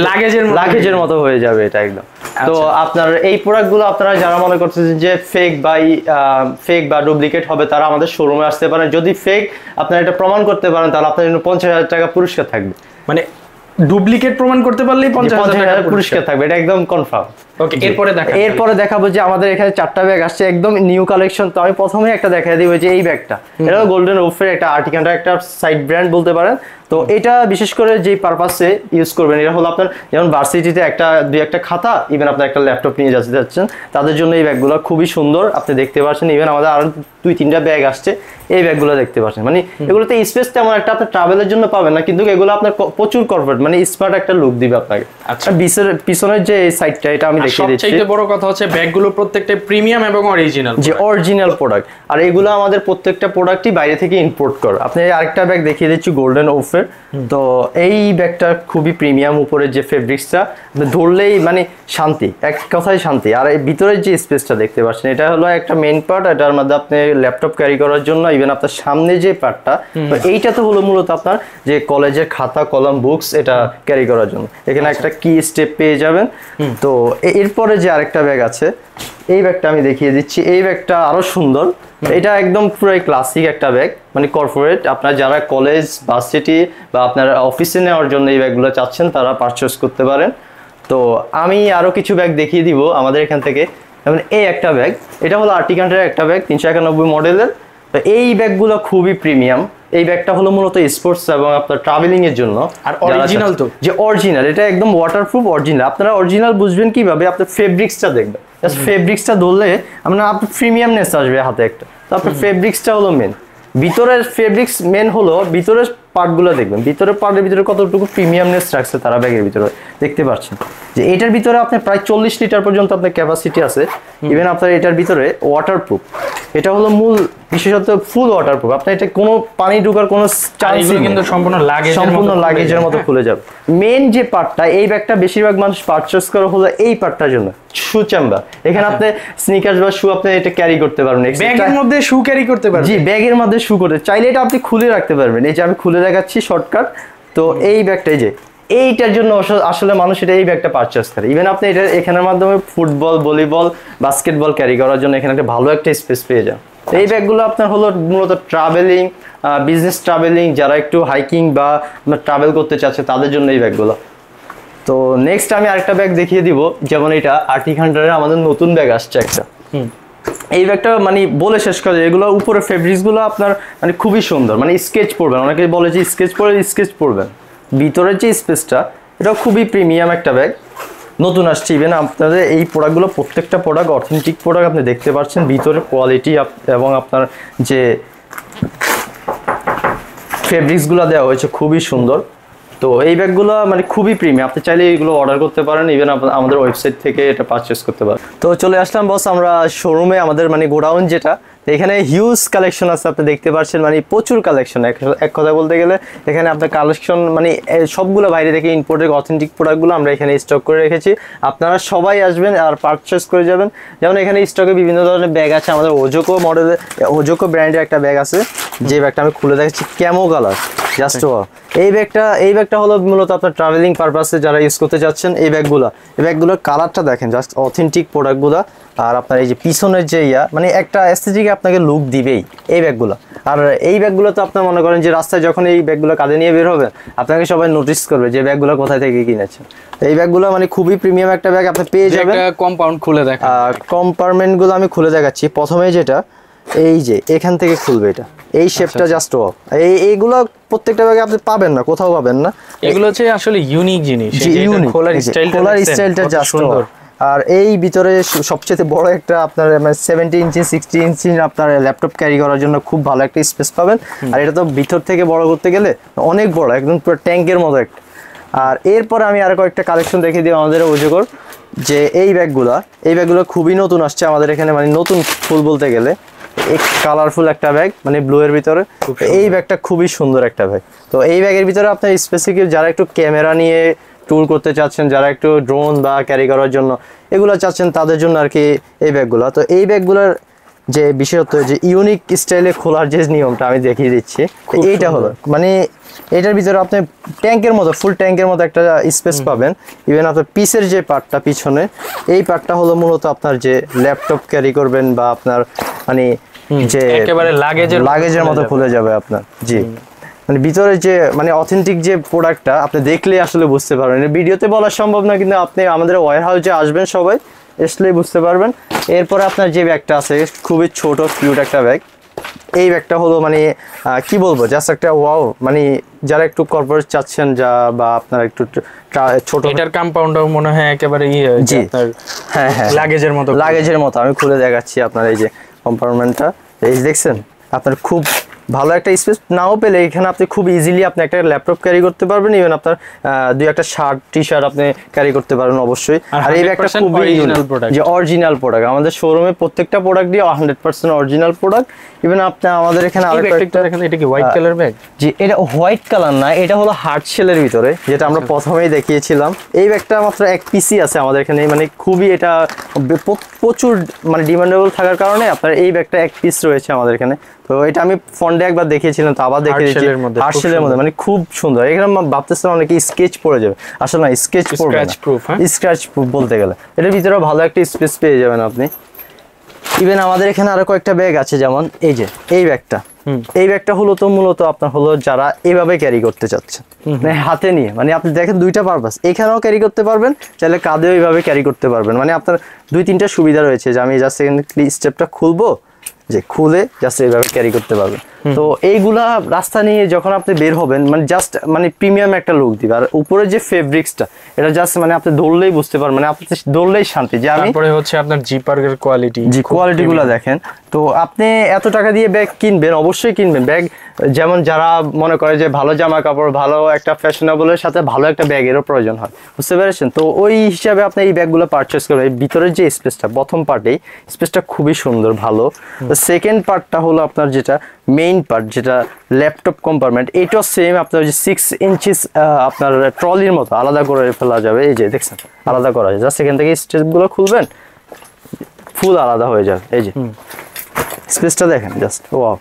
লাগেজের মতো হয়ে যাবে এটা একদম। তো আপনার এই প্রোডাক্টগুলো আপনারা যারা মনে করতেছেন যে ফেক বা ডুপ্লিকেট হবে, তারা আমাদের শোরুমে আসতে পারেন। যদি ফেক আপনারা এটা প্রমাণ করতে পারেন, তাহলে আপনার জন্য 50,000 টাকা পুরস্কার থাকবে। মানে ডুপ্লিকেট প্রমাণ করতে পারলেই 50,000 টাকা পুরস্কার থাকবে, এটা একদম কনফার্ম। ওকে, এরপরে দেখাবো যে আমাদের এখানে 4টা ব্যাগ আসছে একদম নিউ কালেকশন। তো আমি প্রথমে একটা দেখাই দিব, যে এই ব্যাগটা, এটা গোল্ডেন ওফের একটা আর্টিক হান্টার একটা সাইড ব্র্যান্ড বলতে পারেন। তো এটা বিশেষ করে যে পারপাসে ইউজ করবেন, এটা হলো আপনার যেমন ভার্সিটিতে দুই একটা খাতা, ইভেন আপনার একটা ল্যাপটপ নিয়ে যাচ্ছেন, তাদের জন্য এই ব্যাগগুলো খুবই সুন্দর, আপনি দেখতে পাচ্ছেন। ইভেন আমাদের আরো 2-3টা ব্যাগ আসছে, এই ব্যাগগুলো দেখতে পাচ্ছেন। মানে এগুলোতে স্পেস তেমন একটা আপনার ট্রাভেলের জন্য পাবেন না, কিন্তু এগুলো আপনার প্রচুর কর্পোরেট মানে স্মার্ট একটা লুক দিবে আপনাকে। আচ্ছা, পিছনের যে সাইডটা, এটা আমি দেখিয়ে দিচ্ছি। সবচেয়ে বড় কথা হচ্ছে ব্যাগগুলো প্রত্যেকটা প্রিমিয়াম এবং অরিজিনাল, যে অরিজিনাল প্রোডাক্ট। আর এগুলো আমাদের প্রত্যেকটা প্রোডাক্টই বাইরে থেকে ইম্পোর্ট করা। আপনি আরেকটা ব্যাগ দেখিয়ে দিচ্ছি গোল্ডেন ওফের। তো এই ব্যাগটা খুবই প্রিমিয়াম, উপরের যে ফেব্রিক্সটা ধরলেই মানে শান্তি, এক কথায় শান্তি। আর এই ভিতরের যে স্পেসটা দেখতে পাচ্ছেন, এটা হলো একটা মেইন পার্ট, এটার মধ্যে আপনি ল্যাপটপ ক্যারি করার জন্য, ইভেন আপনার সামনে যে পার্টটা, তো এইটা তো হলো মূলত আপনার যে কলেজের খাতা কলম বুকস এটা ক্যারি করার জন্য। এখানে একটা কি স্টেপ পেয়ে যাবেন। তো এরপরে যে আরেকটা ব্যাগ আছে, এই ব্যাগটা আমি দেখিয়ে দিচ্ছি। এই ব্যাগটা আরো সুন্দর, এটা একদম পুরো ক্লাসিক একটা ব্যাগ, মানে কর্পোরেট। আপনার যারা কলেজ ভার্সিটি বা আপনার অফিসে নেওয়ার জন্য এই ব্যাগগুলো চাচ্ছেন, তারা পারচেস করতে পারেন। তো আমি আরো কিছু ব্যাগ দেখিয়ে দিব আমাদের এখান থেকে। যেমন এই একটা ব্যাগ, এটা হলো আর্টিক হান্টারের একটা ব্যাগ 391 মডেলের। তো এই ব্যাগগুলো খুবই প্রিমিয়াম। এই ব্যাগটা হলো মূলত স্পোর্টস এবং আপনার ট্রাভেলিং এর জন্য। আর অরিজিনাল তো, যে অরিজিনাল, এটা একদম ওয়াটারপ্রুফ অরিজিনাল। আপনারা অরিজিনাল বুঝবেন কিভাবে, আপনার ফেব্রিক্সটা দেখবেন, জাস্ট ফেব্রিক্সটা ধরলে আপনার প্রিমিয়ামনেস আসবে হাতে একটা। তো আপনার ফেব্রিক্সটা হলো মেন, ভিতরের ফেব্রিক্স মেন হলো ভিতরের পার্টগুলো দেখবেন, ভিতরের পার্টের ভিতরে কতটুকু প্রিমিয়ামনেস রাখছে তারা ব্যাগের ভিতরে। দেখতে পাচ্ছেন যে এটার ভিতরে আপনার প্রায় 40 লিটার পর্যন্ত আপনার ক্যাপাসিটি আছে। ইভেন আপনার এটার ভিতরে ওয়াটারপ্রুফ, এটা হলো মূল বিশেষত ফুল ওয়াটারপ্রুফ। আপনার এটা কোনো পানি ঢোকার কোনো চান্স নেই, কিন্তু সম্পূর্ণ লাগেজের মতো খুলে যাবে। মেন যে পার্টটা, এই ব্যাগটা বেশিরভাগ মানুষ পারচেজ করে হলো এই পার্টটার জন্য, শু চেম্বার। এখানে আপনি স্নিকার্স বা শু আপনি এটা ক্যারি করতে পারবেন, ব্যাগের মধ্যে শু ক্যারি করতে পারবেন। জি, ব্যাগের মধ্যে শু করতে চাইলে এটা আপনি খুলে রাখতে পারবেন। এই যে আমি খুলে দেখাচ্ছি শর্টকাট। তো এই ব্যাগটাই যে এইটার জন্য আসলে মানুষ এটা এই ব্যাগটা পারচেজ করে। ইভেন আপনি এটা এখানের মাধ্যমে ফুটবল ভলিবল বাস্কেটবল ক্যারি করার জন্য এখানে একটা ভালো একটা স্পেস পেয়ে যান। এই ব্যাগগুলো আপনার হলো মূলত ট্রাভেলিং, বিজনেস ট্রাভেলিং, যারা একটু হাইকিং বা ট্রাভেল করতে চাচ্ছে তাদের জন্য এই ব্যাগগুলো। তো নেক্সট আমি আরেকটা ব্যাগ দেখিয়ে দিব, যেমন এটা আর্টিক হান্টারের আমাদের নতুন ব্যাগ আসছে একটা। এই ব্যাগটা মানে বলে শেষ করে, এগুলো উপরে ফেব্রিক্সগুলো আপনার মানে খুবই সুন্দর, মানে স্কেচ পড়বেন, অনেকে বলে যে স্কেচ পড়বেন। ভিতরের যে স্পেসটা, এটা খুবই প্রিমিয়াম একটা ব্যাগ, নতুন আসছে। ইভেন আপনাদের এই প্রোডাক্টগুলো প্রত্যেকটা প্রোডাক্ট অথেন্টিক প্রোডাক্ট, আপনি দেখতে পাচ্ছেন ভিতরের কোয়ালিটি এবং আপনার যে ফেব্রিক্সগুলো দেওয়া হয়েছে খুবই সুন্দর। তো এই ব্যাগগুলো মানে খুবই প্রিমিয়াম, আপনি চাইলে এগুলো অর্ডার করতে পারেন, ইভেন আমাদের ওয়েবসাইট থেকে এটা পারচেস করতে পারেন। তো চলে আসলাম বস আমরা শোরুমে, আমাদের মানে গোডাউন যেটা, এখানে হিউজ কালেকশন আছে, আপনি দেখতে পাচ্ছেন, মানে প্রচুর কালেকশন। এক কথা বলতে গেলে এখানে আপনার কালেকশন মানে সবগুলো বাইরে থেকে ইম্পোর্টেড অথেন্টিক প্রোডাক্টগুলো আমরা এখানে স্টক করে রেখেছি। আপনারা সবাই আসবেন আর পারচেস করে যাবেন। যেমন এখানে স্টকে বিভিন্ন ধরনের ব্যাগ আছে, আমাদের ওজোকো মডেলের, ওজোকো ব্র্যান্ডের একটা ব্যাগ আছে, যে ব্যাগটা আমি খুলে দেখাচ্ছি, ক্যামো কালার, জাস্ট এই ব্যাগটা হলো মূলত আপনার ট্রাভেলিং পারপাসে যারা ইউজ করতে চাচ্ছেন। এই ব্যাগগুলোর কালারটা দেখেন, জাস্ট অথেন্টিক প্রোডাক্টগুলো। আর আপনার এই যে পিছনের যে মানে একটা অ্যাস্থেটিক আপনাকে লুক দিবেই এই ব্যাগগুলো। আর এই ব্যাগগুলো তো আপনার মনে করেন যে রাস্তায় যখন এই ব্যাগগুলো কাঁধে নিয়ে বের হবে, আপনাকে সবাই নোটিস করবে যে ব্যাগগুলো কোথায় থেকে কিনেছেন। এই ব্যাগগুলো মানে খুবই প্রিমিয়াম একটা ব্যাগ, আপনি পেয়ে যাবেন। কম্পাউন্ড খুলে দেখা, কম্পার্টমেন্টগুলো আমি খুলে দেখাচ্ছি। প্রথমে যেটা এই যে এখান থেকে খুলবে, এটা এই শেপটা জাস্ট এইগুলো প্রত্যেকটা ব্যাগে আপনি পাবেন না, কোথাও পাবেন না। এগুলো হচ্ছে আসলে ইউনিক জিনিস, খোলার স্টাইলটা জাস্ট। আর এই ভিতরে সবচেয়ে বড় একটা আপনার 70 ইঞ্চি 60 ইঞ্চি আপনার ল্যাপটপ ক্যারি করার জন্য খুব ভালো একটা স্পেস পাবেন। আর এটা তো ভিতর থেকে বড় করতে গেলে অনেক বড়, একদম পুরো ট্যাঙ্কের মতো একটা। আর এরপরে আমি আরো কয়েকটা কালেকশন দেখে দিই আমাদের ওজোকোর, যে এই ব্যাগগুলো খুবই নতুন আসছে আমাদের এখানে, মানে নতুন ফুল বলতে গেলে। কালারফুল একটা ব্যাগ, মানে ব্লু এর ভিতরে। এই ব্যাগটা খুবই সুন্দর একটা ব্যাগ। তো এই ব্যাগের ভিতরে আপনার স্পেসিফিক যারা একটু ক্যামেরা নিয়ে ট্যুর করতে চাচ্ছেন, যারা একটু ড্রোন বা ক্যারি করার জন্য এগুলো চাচ্ছেন, তাদের জন্য আর কি এই ব্যাগগুলো। তো এই ব্যাগগুলোর যে বিশেষত যে ইউনিক স্টাইলে খোলার যে নিয়মটা আমি দেখিয়ে দিচ্ছি, এইটা হলো মানে এটার ভিতরে আপনি ট্যাঙ্কের মতো, ফুল ট্যাঙ্কের মতো একটা স্পেস পাবেন। ইভেন আপনার পিসের যে পার্টটা পিছনে, এই পার্টটা হলো মূলত আপনার যে ল্যাপটপ ক্যারি করবেন বা আপনার মানে যে একেবারে লাগেজের মতো খুলে যাবে আপনার। জি, মানে ভিতরে যে মানে অথেন্টিক যে প্রোডাক্টটা আপনি দেখলে আসলে বুঝতে পারবেন। ভিডিওতে বলা সম্ভব না, কিন্তু আপনি আমাদের ওয়্যার হাউসে আসবেন, সবাই আসলেই বুঝতে পারবেন। এরপরে আপনার যে ব্যাগটা আছে, খুবই ছোট কিউট একটা ব্যাগ। এই ব্যাগটা হলো মানে কি বলবো, জাস্ট একটা ওয়াও, মানে যারা একটু কর্পোরেট চাচ্ছেন যা বা আপনার একটু ছোট, এটার কম্পাউন্ডও মনে হয় একেবারে জি হ্যাঁ লাগেজের মতো। আমি খুলে দেখাচ্ছি আপনার এই যে কম্পার্টমেন্টটা, এই দেখছেন, আপনার খুব ভালো একটা স্পেস নাও পেলে এখানে আপনি খুব ইজিলি আপনি একটা ল্যাপটপ ক্যারি করতে পারবেন। ইভেন আপনার দুই একটা শার্ট টি শার্ট আপনি ক্যারি করতে পারবেন অবশ্যই। আর এই ব্যাগটা খুবই যে অরিজিনাল প্রোডাক্ট, আমাদের শোরুমে প্রত্যেকটা প্রোডাক্টই 100% অরিজিনাল প্রোডাক্ট। ইভেন আপনি আমাদের এখানে আরেকটা দেখেন, এটা কি হোয়াইট কালার ব্যাগ? জি, এটা হোয়াইট কালার না, এটা হলো হার্ট শেলের ভিতরে, যেটা আমরা প্রথমেই দেখিয়েছিলাম। এই ব্যাগটা মাত্র এক পিসি আছে আমাদের এখানে, মানে খুবই এটা প্রচুর মানে ডিমান্ডেবল থাকার কারণে আপনার এই ব্যাগটা এক পিস রয়েছে আমাদের এখানে। তো এটা আমি ফন্ডে একবার দেখিয়েছিলাম, তো আবার দেখিয়েছি হার্টশেলের মধ্যে, মানে খুব সুন্দর। এখানে ভাবতেছিলাম অনেকে স্কেচ পড়ে যাবে, আসলে না, স্কেচ পড়বে না, স্ক্র্যাচ প্রুফ বলতে গেলে। এটার ভিতরে ভালো একটা স্পেস পেয়ে যাবেন আপনি। ইভেন আমাদের এখানে আরো কয়েকটা ব্যাগ আছে, যেমন এই যে এই ব্যাগটা হলো তো মূলত আপনার হলো যারা এভাবে ক্যারি করতে চাচ্ছেন, মানে হাতে নিয়ে, মানে আপনি দেখেন দুইটা পারপাস, এখানেও ক্যারি করতে পারবেন, চাইলে কাঁধেও এইভাবে ক্যারি করতে পারবেন। মানে আপনার দুই তিনটা সুবিধা রয়েছে, যে আমি জাস্ট এখানে স্টেপটা খুলবো, যে খুলে জাস্ট এইভাবে ক্যারি করতে পারবেন। তো এইগুলা রাস্তা নিয়ে যখন আপনি বের হবেন, মানে জাস্ট মানে প্রিমিয়াম একটা লুক দিবে। আর উপরে যে ফেব্রিক্সটা, এটা জাস্ট মানে আপনি ধরলেই বুঝতে পারবেন, মানে আপনি ধরলেই শান্তি। যে আমি তারপরে হচ্ছে আপনার জিপারের কোয়ালিটি, জি কোয়ালিটিগুলো দেখেন। তো আপনি এত টাকা দিয়ে ব্যাগ কিনবেন, অবশ্যই কিনবেন ব্যাগ। যেমন যারা মনে করে যে ভালো জামা কাপড়, ভালো একটা ফ্যাশনেবলের সাথে ভালো একটা ব্যাগেরও প্রয়োজন হয়, বুঝতে পেরেছেন? তো ওই হিসাবে আপনি এই ব্যাগগুলো পারচেস করবেন। এই ভিতরের যে স্পেসটা, প্রথম পার্টেই স্পেসটা খুবই সুন্দর, ভালো। সেকেন্ড পার্টটা হলো আপনার যেটা মেইন পার্ট, যেটা ল্যাপটপ কম্পার্টমেন্ট, এটাও সেম আপনার যে 6 ইঞ্চিস আপনার ট্রলির মতো আলাদা করে ফেলা যাবে। এই যে দেখছেন, আলাদা করা যায়, জাস্ট এখান থেকে স্টেপগুলো খুলবেন, ফুল আলাদা হয়ে যাবে। এই যে স্পেসটা দেখেন, জাস্ট ওয়াও।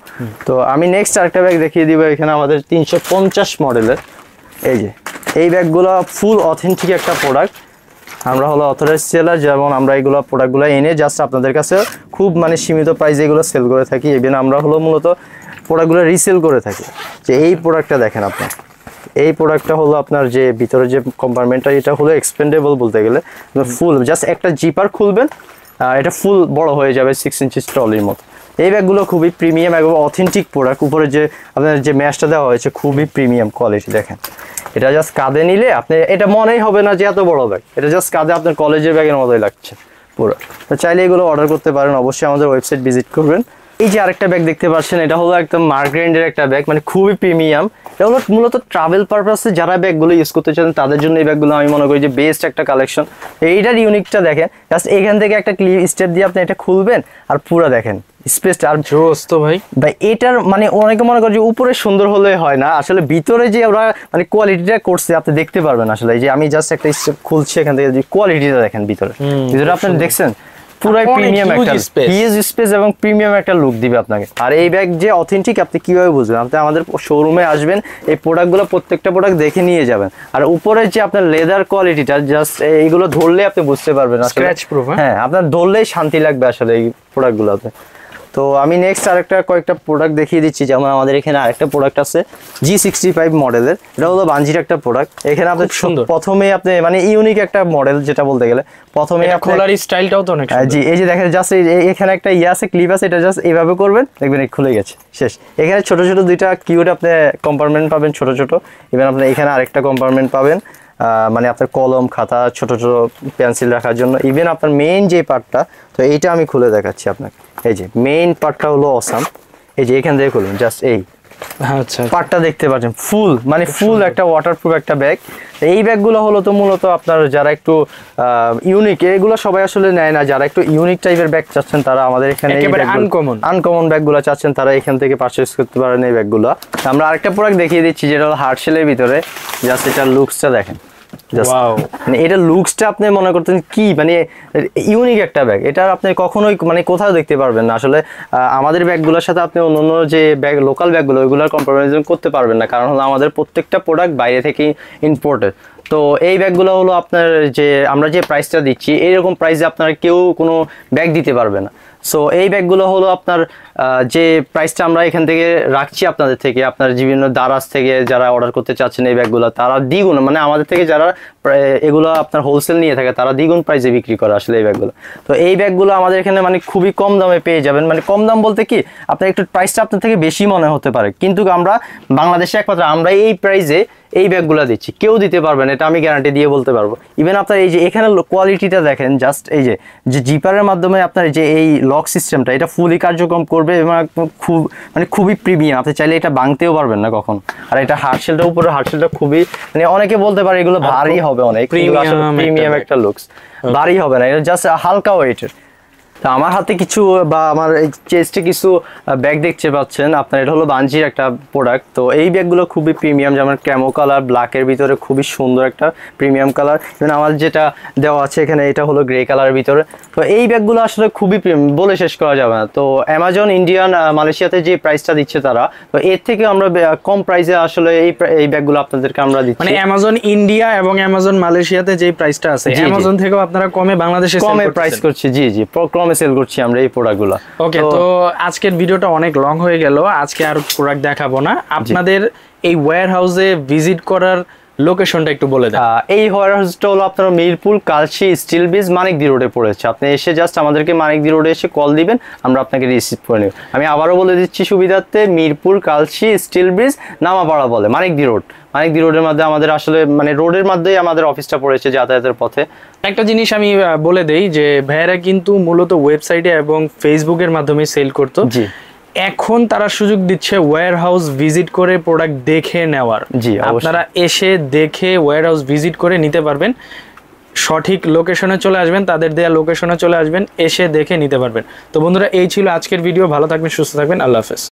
তো আমি নেক্সট আরেকটা ব্যাগ দেখিয়ে দিব, এখানে আমাদের 350 মডেলের। এই যে এই ব্যাগগুলো ফুল অথেন্টিক একটা প্রোডাক্ট। আমরা হলো অথরাইজড সেলার, যেমন আমরা এইগুলো প্রোডাক্টগুলো এনে জাস্ট আপনাদের কাছে খুব মানে সীমিত প্রাইসে এগুলো সেল করে থাকি। ইভেন আমরা হলো মূলত প্রোডাক্টগুলো রিসেল করে থাকি। যে এই প্রোডাক্টটা দেখেন আপনি, এই প্রোডাক্টটা হলো আপনার যে ভিতরে যে কম্পার্টমেন্টটা, এটা হলো এক্সপেন্ডেবল বলতে গেলে। ফুল জাস্ট একটা জিপার খুলবেন, এটা ফুল বড় হয়ে যাবে 6 ইঞ্চি ট্রলির মতো। এই ব্যাগগুলো খুবই প্রিমিয়াম এবং অথেন্টিক প্রোডাক্ট। উপরে যে আপনার যে ম্যাশটা দেওয়া হয়েছে, খুবই প্রিমিয়াম কোয়ালিটি। দেখেন, এটা জাস্ট কাঁধে নিলে আপনি এটা মনেই হবে না যে এত বড় ব্যাগ, এটা জাস্ট কাঁধে আপনার কলেজের ব্যাগের মতোই লাগছে পুরো। তো চাইলে এগুলো অর্ডার করতে পারেন, অবশ্যই আমাদের ওয়েবসাইট ভিজিট করবেন। এই যে আরেকটা ব্যাগ দেখতে পাচ্ছেন, এটা হলো একদম মার্গ্রেন্ডের একটা ব্যাগ, মানে খুবই প্রিমিয়াম। এটা হলো মূলত ট্রাভেল পারপাসে যারা ব্যাগগুলো ইউজ করতে চান তাদের জন্য এই ব্যাগগুলো আমি মনে করি যে বেস্ট একটা কালেকশন। এইটার ইউনিকটা দেখেন, জাস্ট এখান থেকে একটা ক্লিপ স্টেপ দিয়ে আপনি এটা খুলবেন, আর পুরো দেখেন স্পেসটা আর জোস তো ভাই। ভাই এটার মানে অনেকে মনে করে যে উপরে সুন্দর হলে হয় না, আসলে ভিতরে যে ওরা মানে কোয়ালিটিটা করছে আপনি দেখতে পারবেন। আসলে এই যে আমি জাস্ট একটা স্টেপ খুলছি, এখান থেকে যে কোয়ালিটিটা দেখেন ভিতরে আপনি দেখছেন পুরাই প্রিমিয়াম একটা হিউজ স্পেস এবং প্রিমিয়াম একটা লুক দিবে আপনাকে। আর এই ব্যাগ যে অথেন্টিক আপনি কিভাবে বুঝবেন? আপনি আমাদের শোরুমে আসবেন, এই প্রোডাক্টগুলো প্রত্যেকটা প্রোডাক্ট দেখে নিয়ে যাবেন। আর উপরে যে আপনার লেদার কোয়ালিটিটা জাস্ট এইগুলো ধরলে আপনি বুঝতে পারবেন স্ক্র্যাচ প্রুফ। হ্যাঁ, আপনার ধরলেই শান্তি লাগবে আসলে এই প্রোডাক্টগুলোতে। তো আমি নেক্সট আরেকটা কয়েকটা প্রোডাক্ট দেখিয়ে দিচ্ছি। যেমন আমাদের এখানে আরেকটা প্রোডাক্ট আছে G65 মডেলের, এটা হলো বানজির একটা প্রোডাক্ট। এখানে আপনি প্রথমে আপনি মানে ইউনিক একটা মডেল যেটা বলতে গেলে, প্রথমে খোলার স্টাইলটাও তো অনেক সুন্দর। জি, এই যে দেখেন জাস্ট এখানে একটা আছে ক্লিপ আছে, এটা জাস্ট এইভাবে করবেন দেখবেন খুলে গেছে, শেষ। এখানে ছোট ছোট দুইটা কিউট আপনি কম্পার্টমেন্ট পাবেন, ছোট ছোট। ইভেন আপনি এখানে আরেকটা কম্পার্টমেন্ট পাবেন, মানে আপনার কলম খাতা ছোট ছোট পেন্সিল রাখার জন্য। ইভেন আপনার মেইন যে পার্টটা, তো এইটা আমি খুলে দেখাচ্ছি আপনাকে। এই যে মেইন পার্টটা হলো অসাম, এই যে এখান থেকে খুলুন জাস্ট এই পার্টটা দেখতে পাচ্ছেন, ফুল মানে ফুল একটা ওয়াটারপ্রুফ একটা ব্যাগ। এই ব্যাগগুলো হলো তো মূলত আপনার যারা একটু ইউনিক, এগুলো সবাই আসলে নেয় না, যারা একটু ইউনিক টাইপের ব্যাগ চাচ্ছেন তারা আমাদের এখানে আনকমন ব্যাগগুলো চাচ্ছেন তারা এখান থেকে পারচেজ করতে পারেন এই ব্যাগগুলো। আমরা আরেকটা প্রোডাক্ট দেখিয়ে দিচ্ছি যেটা হলো হার্ডশেলের ভিতরে, জাস্ট এটার লুকসটা দেখেন। মানে এটা লুকসটা আপনি মনে করতেন কি মানে ইউনিক একটা ব্যাগ, এটা আপনি কখনোই মানে কোথাও দেখতে পারবেন না। আসলে আমাদের ব্যাগগুলোর সাথে আপনি অন্য যে ব্যাগ লোকাল ব্যাগগুলো ওইগুলোর কম্পারিজন করতে পারবেন না, কারণ হলো আমাদের প্রত্যেকটা প্রোডাক্ট বাইরে থেকে ইম্পোর্টেড। তো এই ব্যাগগুলো হলো আপনার যে আমরা যে প্রাইসটা দিচ্ছি এইরকম প্রাইসে আপনারা কেউ কোনো ব্যাগ দিতে পারবে না। সো এই ব্যাগগুলো হলো আপনার যে প্রাইসটা আমরা এখান থেকে রাখছি আপনাদের থেকে, আপনার বিভিন্ন দারাজ থেকে যারা অর্ডার করতে চাচ্ছেন এই ব্যাগগুলো, তারা দ্বিগুণ মানে আমাদের থেকে যারা এগুলো আপনার হোলসেল নিয়ে থাকে তারা দ্বিগুণ প্রাইসে বিক্রি করে আসলে এই ব্যাগগুলো। তো এই ব্যাগগুলো আমাদের এখানে মানে খুবই কম দামে পেয়ে যাবেন। মানে কম দাম বলতে কি, আপনার একটু প্রাইসটা আপনার থেকে বেশি মনে হতে পারে, কিন্তু আমরা বাংলাদেশে একমাত্র আমরা এই প্রাইসে এই ব্যাগগুলো দিচ্ছি, কেউ দিতে পারবেন, এটা আমি গ্যারান্টি দিয়ে বলতে পারবো। ইভেন আপনার এই যে এখানে কোয়ালিটিটা দেখেন, জাস্ট এই যে জিপারের মাধ্যমে আপনার যে এই লক সিস্টেমটা এটা ফুলি কার্যক্রম করবে এবং খুবই প্রিমিয়াম, আপনি চাইলে এটা ভাঙতেও পারবেন না কখন। আর এটা হার্ডশেলটা উপরে, হার্ডশেলটা খুবই মানে অনেকে বলতে পারে এগুলো ভারী হবে, অনেক প্রিমিয়াম একটা লুকস, ভারী হবে না, এটা জাস্ট হালকা ওয়েটের। তো আমার হাতে কিছু বা আমার এই চেস্টে কিছু ব্যাগ দেখতে পাচ্ছেন আপনার, এটা হলো বানজির একটা প্রোডাক্ট। তো এই ব্যাগগুলো খুবই প্রিমিয়াম, যেমন ক্যামো কালার ব্ল্যাকের ভিতরে খুবই সুন্দর একটা প্রিমিয়াম কালার। ইভেন আমার যেটা দেওয়া আছে এখানে এটা হলো গ্রে কালারের ভিতরে। তো এই ব্যাগগুলো আসলে খুবই বলে শেষ করা যাবে না। তো অ্যামাজন ইন্ডিয়ান মালয়েশিয়াতে যে প্রাইসটা দিচ্ছে তারা, তো এর থেকে আমরা কম প্রাইসে আসলে এই ব্যাগগুলো আপনাদেরকে আমরা দিচ্ছি। মানে অ্যামাজন ইন্ডিয়া এবং অ্যামাজন মালয়েশিয়াতে যে প্রাইসটা আছে অ্যামাজন থেকেও আপনারা কমে বাংলাদেশে কমে প্রাইস করছি। জি জি, সেল করছি আমরা এই প্রোডাক্টগুলো। ওকে, তো আজকের ভিডিওটা অনেক লং হয়ে গেল, আজকে আর প্রোডাক্ট দেখাবো না। আপনাদের এই ওয়্যার হাউসে ভিজিট করার লোকেশনটা একটু বলে দেন। এই ওয়্যার হাউসটা হলো আপনার মিরপুর কালশি স্টিল ব্রিজ মানিকদি রোডে পড়েছে। আপনি এসে জাস্ট আমাদেরকে মানিকদি রোডে এসে কল দিবেন, আমরা আপনাকে রিসিভ করে নেব। আমি আবারও বলে দিচ্ছি সুবিধার্থে, মিরপুর কালশি স্টিল ব্রিজ নামাপাড়া বলে মানিকদি রোড। মানিকদি রোডের মধ্যে আমাদের আসলে মানে রোডের মধ্যেই আমাদের অফিসটা পড়েছে যাতায়াতের পথে। একটা জিনিস আমি বলে দেই যে ভাইয়ারা কিন্তু মূলত ওয়েবসাইটে এবং ফেসবুকের মাধ্যমে সেল করতো, এখন তারা সুযোগ দিচ্ছে ওয়্যার হাউস ভিজিট করে প্রোডাক্ট দেখে নেওয়ার। আপনারা এসে দেখে ওয়্যার হাউস ভিজিট করে নিতে পারবেন, সঠিক লোকেশনে চলে আসবেন, তাদের দেয়া লোকেশনে চলে আসবেন, এসে দেখে নিতে পারবেন। তো বন্ধুরা, এই ছিল আজকের ভিডিও। ভালো থাকবেন, সুস্থ থাকবেন, আল্লাহ হাফেজ।